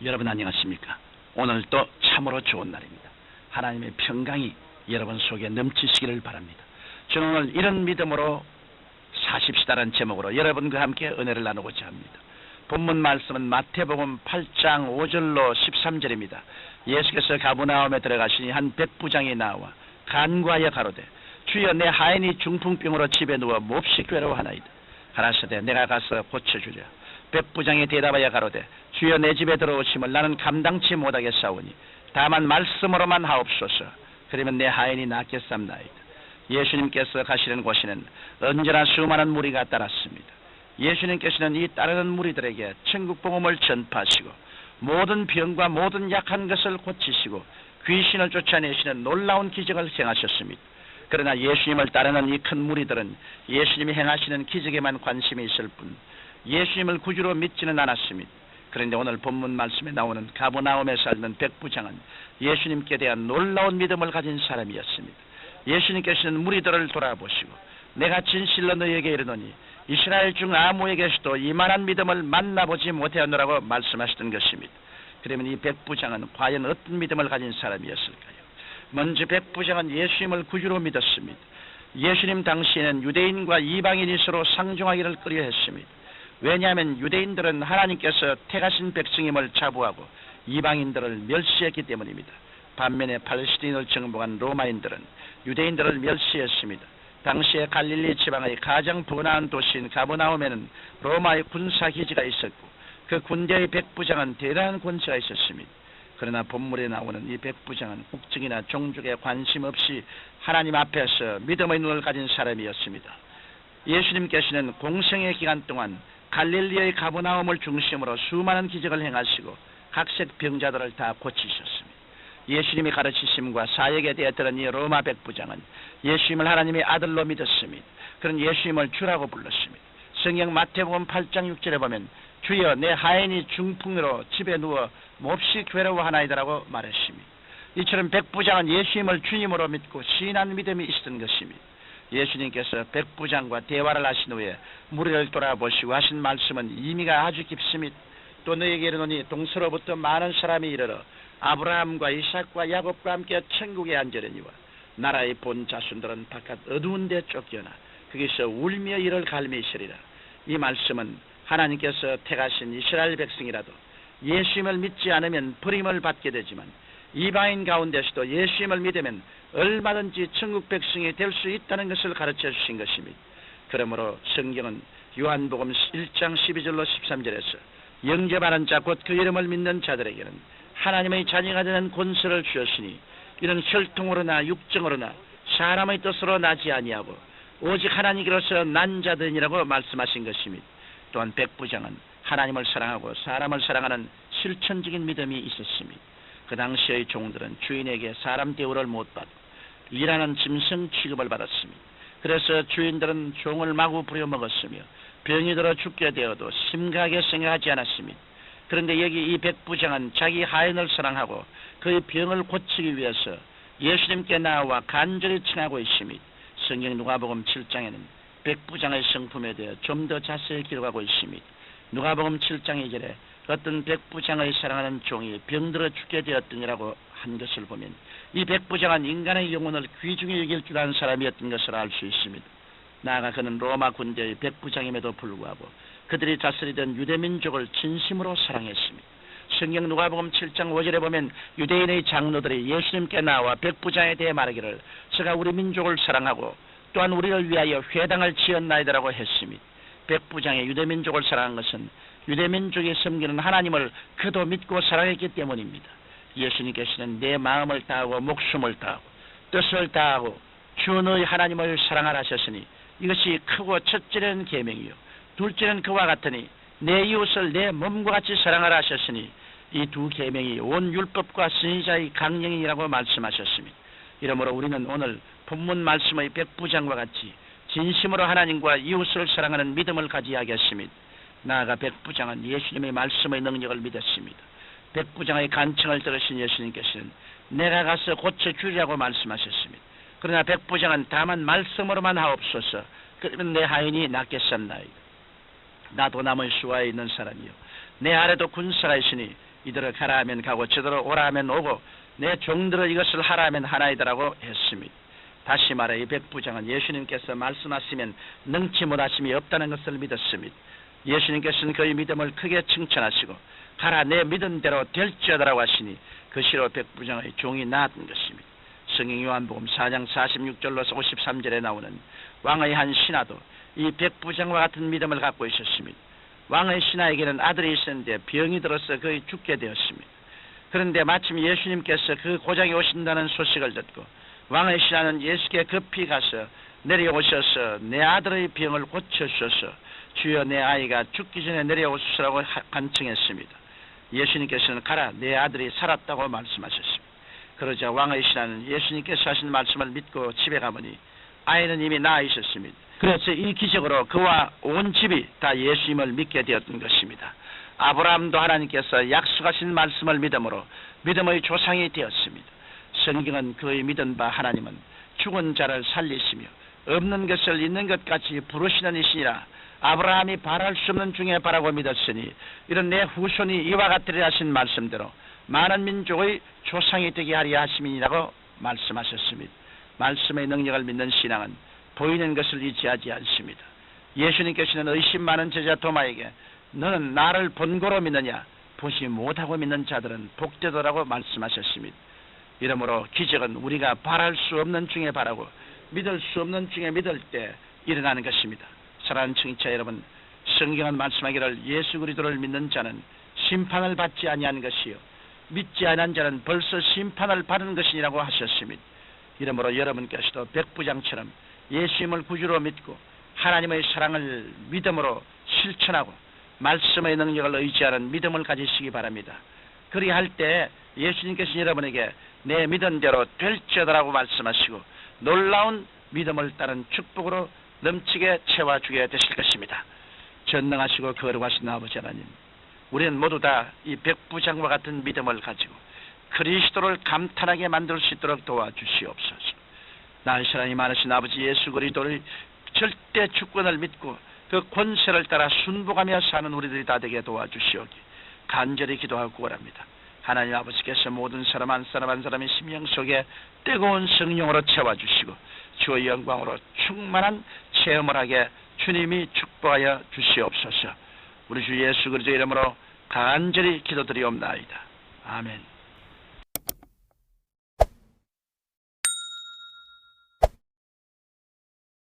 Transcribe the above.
여러분 안녕하십니까? 오늘도 참으로 좋은 날입니다. 하나님의 평강이 여러분 속에 넘치시기를 바랍니다. 저는 오늘 이런 믿음으로 사십시다라는 제목으로 여러분과 함께 은혜를 나누고자 합니다. 본문 말씀은 마태복음 8장 5절로 13절입니다. 예수께서 가버나움에 들어가시니 한 백부장이 나와 간구하여 가로되 주여 내 하인이 중풍병으로 집에 누워 몹시 괴로워하나이다. 가라사대 내가 가서 고쳐주랴. 백부장이 대답하여 가로되 주여 내 집에 들어오심을 나는 감당치 못하겠사오니 다만 말씀으로만 하옵소서. 그러면 내 하인이 낫겠삼나이다. 예수님께서 가시는 곳에는 언제나 수많은 무리가 따랐습니다. 예수님께서는 이 따르는 무리들에게 천국 복음을 전파하시고 모든 병과 모든 약한 것을 고치시고 귀신을 쫓아내시는 놀라운 기적을 행하셨습니다. 그러나 예수님을 따르는 이 큰 무리들은 예수님이 행하시는 기적에만 관심이 있을 뿐 예수님을 구주로 믿지는 않았습니다. 그런데 오늘 본문 말씀에 나오는 가버나움에 살던 백부장은 예수님께 대한 놀라운 믿음을 가진 사람이었습니다. 예수님께서는 무리들을 돌아보시고 내가 진실로 너희에게 이르노니 이스라엘 중 아무에게서도 이만한 믿음을 만나보지 못하였노라고 말씀하시던 것입니다. 그러면 이 백부장은 과연 어떤 믿음을 가진 사람이었을까요? 먼저 백부장은 예수님을 구주로 믿었습니다. 예수님 당시에는 유대인과 이방인이 서로 상종하기를 꺼려했습니다. 왜냐하면 유대인들은 하나님께서 택하신 백성임을 자부하고 이방인들을 멸시했기 때문입니다. 반면에 팔레스틴을 정복한 로마인들은 유대인들을 멸시했습니다. 당시에 갈릴리 지방의 가장 번화한 도시인 가버나움에는 로마의 군사기지가 있었고 그 군대의 백부장은 대단한 권세가 있었습니다. 그러나 본문에 나오는 이 백부장은 국적이나 종족에 관심 없이 하나님 앞에서 믿음의 눈을 가진 사람이었습니다. 예수님께서는 공생의 기간 동안 갈릴리의 가버나움을 중심으로 수많은 기적을 행하시고 각색 병자들을 다 고치셨습니다. 예수님이 가르치심과 사역에 대해 들은 이 로마 백부장은 예수님을 하나님의 아들로 믿었습니다. 그런 예수님을 주라고 불렀습니다. 성경 마태복음 8장 6절에 보면 주여 내 하인이 중풍으로 집에 누워 몹시 괴로워하나이다라고 말했습니다. 이처럼 백부장은 예수님을 주님으로 믿고 신한 믿음이 있었던 것입니다. 예수님께서 백부장과 대화를 하신 후에 무리를 돌아보시고 하신 말씀은 의미가 아주 깊습니다. 또 너에게 이르노니 동서로부터 많은 사람이 이르러 아브라함과 이삭과 야곱과 함께 천국에 앉으려니와 나라의 본 자손들은 바깥 어두운 데 쫓겨나 거기서 울며 이를 갈미시리라. 이 말씀은 하나님께서 택하신 이스라엘 백성이라도 예수님을 믿지 않으면 버림을 받게 되지만 이방인 가운데서도 예수님을 믿으면 얼마든지 천국 백성이 될 수 있다는 것을 가르쳐 주신 것입니다. 그러므로 성경은 요한복음 1장 12절로 13절에서 영접하는 자 곧 그 이름을 믿는 자들에게는 하나님의 자녀가 되는 권세를 주었으니 이는 혈통으로나 육정으로나 사람의 뜻으로 나지 아니하고 오직 하나님께로서 난 자들이라고 말씀하신 것입니다. 또한 백부장은 하나님을 사랑하고 사람을 사랑하는 실천적인 믿음이 있었습니다. 그 당시의 종들은 주인에게 사람 대우를 못 받고 일하는 짐승 취급을 받았습니다. 그래서 주인들은 종을 마구 부려먹었으며 병이 들어 죽게 되어도 심각하게 생각하지 않았습니다. 그런데 여기 이 백부장은 자기 하인을 사랑하고 그의 병을 고치기 위해서 예수님께 나와 간절히 청하고 있습니다. 성경 누가복음 7장에는 백부장의 성품에 대해 좀 더 자세히 기록하고 있습니다. 누가복음 7장 2절에 어떤 백부장의 사랑하는 종이 병들어 죽게 되었더니라고 한 것을 보면 이 백부장은 인간의 영혼을 귀중히 여길 줄 아는 사람이었던 것을 알 수 있습니다. 나아가 그는 로마 군대의 백부장임에도 불구하고 그들이 다스리던 유대민족을 진심으로 사랑했습니다. 성경 누가복음 7장 5절에 보면 유대인의 장로들이 예수님께 나와 백부장에 대해 말하기를 저가 우리 민족을 사랑하고 또한 우리를 위하여 회당을 지었나이다라고 했습니다. 백부장의 유대민족을 사랑한 것은 유대민족이 섬기는 하나님을 그도 믿고 사랑했기 때문입니다. 예수님께서는 내 마음을 다하고 목숨을 다하고 뜻을 다하고 주 너희 하나님을 사랑하라 하셨으니 이것이 크고 첫째는 계명이요 둘째는 그와 같으니 내 이웃을 내 몸과 같이 사랑하라 하셨으니 이 두 계명이 온 율법과 선지자의 강령이라고 말씀하셨습니다. 이러므로 우리는 오늘 본문 말씀의 백부장과 같이 진심으로 하나님과 이웃을 사랑하는 믿음을 가져야겠습니다. 나아가 백부장은 예수님의 말씀의 능력을 믿었습니다. 백부장의 간청을 들으신 예수님께서는 내가 가서 고쳐주리라고 말씀하셨습니다. 그러나 백부장은 다만 말씀으로만 하옵소서. 그러면 내 하인이 낫겠사옵나이다. 나도 남의 수하에 있는 사람이요 내 아래도 군사가 있으니 이들을 가라 하면 가고 저들을 오라 하면 오고 내 종들을 이것을 하라 하면 하나이다라고 했습니다. 다시 말해 이 백부장은 예수님께서 말씀하시면 능치 못하심이 없다는 것을 믿었습니다. 예수님께서는 그의 믿음을 크게 칭찬하시고 가라 내 믿은 대로 될지어다라고 하시니 그 시로 백부장의 종이 나았던 것입니다. 성경 요한복음 4장 46절로서 53절에 나오는 왕의 한 신하도 이 백부장과 같은 믿음을 갖고 있었습니다. 왕의 신하에게는 아들이 있었는데 병이 들어서 거의 죽게 되었습니다. 그런데 마침 예수님께서 그 고장에 오신다는 소식을 듣고 왕의 신하는 예수께 급히 가서 내려오셔서 내 아들의 병을 고쳐주셔서 주여 내 아이가 죽기 전에 내려오시라고 간청했습니다. 예수님께서는 가라 내 아들이 살았다고 말씀하셨습니다. 그러자 왕의 신하는 예수님께서 하신 말씀을 믿고 집에 가보니 아이는 이미 나아 있었습니다. 그래서 이 기적으로 그와 온 집이 다 예수님을 믿게 되었던 것입니다. 아브라함도 하나님께서 약속하신 말씀을 믿음으로 믿음의 조상이 되었습니다. 성경은 그의 믿은 바 하나님은 죽은 자를 살리시며 없는 것을 있는 것 같이 부르시는 이시니라. 아브라함이 바랄 수 없는 중에 바라고 믿었으니 이런 내 후손이 이와 같으리라 하신 말씀대로 많은 민족의 조상이 되게 하리라 하심이니라고 말씀하셨습니다. 말씀의 능력을 믿는 신앙은 보이는 것을 의지하지 않습니다. 예수님께서는 의심 많은 제자 도마에게 너는 나를 본고로 믿느냐 보지 못하고 믿는 자들은 복되더라고 말씀하셨습니다. 이러므로 기적은 우리가 바랄 수 없는 중에 바라고 믿을 수 없는 중에 믿을 때 일어나는 것입니다. 사랑하는 청취자 여러분, 성경은 말씀하기를 예수 그리스도를 믿는 자는 심판을 받지 아니한 것이요 믿지 않은 자는 벌써 심판을 받은 것이라고 하셨습니다. 이러므로 여러분께서도 백부장처럼 예수님을 구주로 믿고 하나님의 사랑을 믿음으로 실천하고 말씀의 능력을 의지하는 믿음을 가지시기 바랍니다. 그리할 때 예수님께서 여러분에게 내 믿은 대로 될지어다라고 말씀하시고 놀라운 믿음을 따른 축복으로 넘치게 채워주게 되실 것입니다. 전능하시고 거룩하신 아버지 하나님, 우리는 모두 다 이 백부장과 같은 믿음을 가지고 그리스도를 감탄하게 만들 수 있도록 도와주시옵소서. 나의 사랑이 많으신 아버지 예수 그리스도의 절대 주권을 믿고 그 권세를 따라 순복하며 사는 우리들이 다 되게 도와주시오기 간절히 기도하고 구원합니다. 하나님 아버지께서 모든 사람 한 사람 한 사람의 심령 속에 뜨거운 성령으로 채워주시고 주의 영광으로 충만한 체험을 하게 주님이 축복하여 주시옵소서. 우리 주 예수 그리스도의 이름으로 간절히 기도드리옵나이다. 아멘.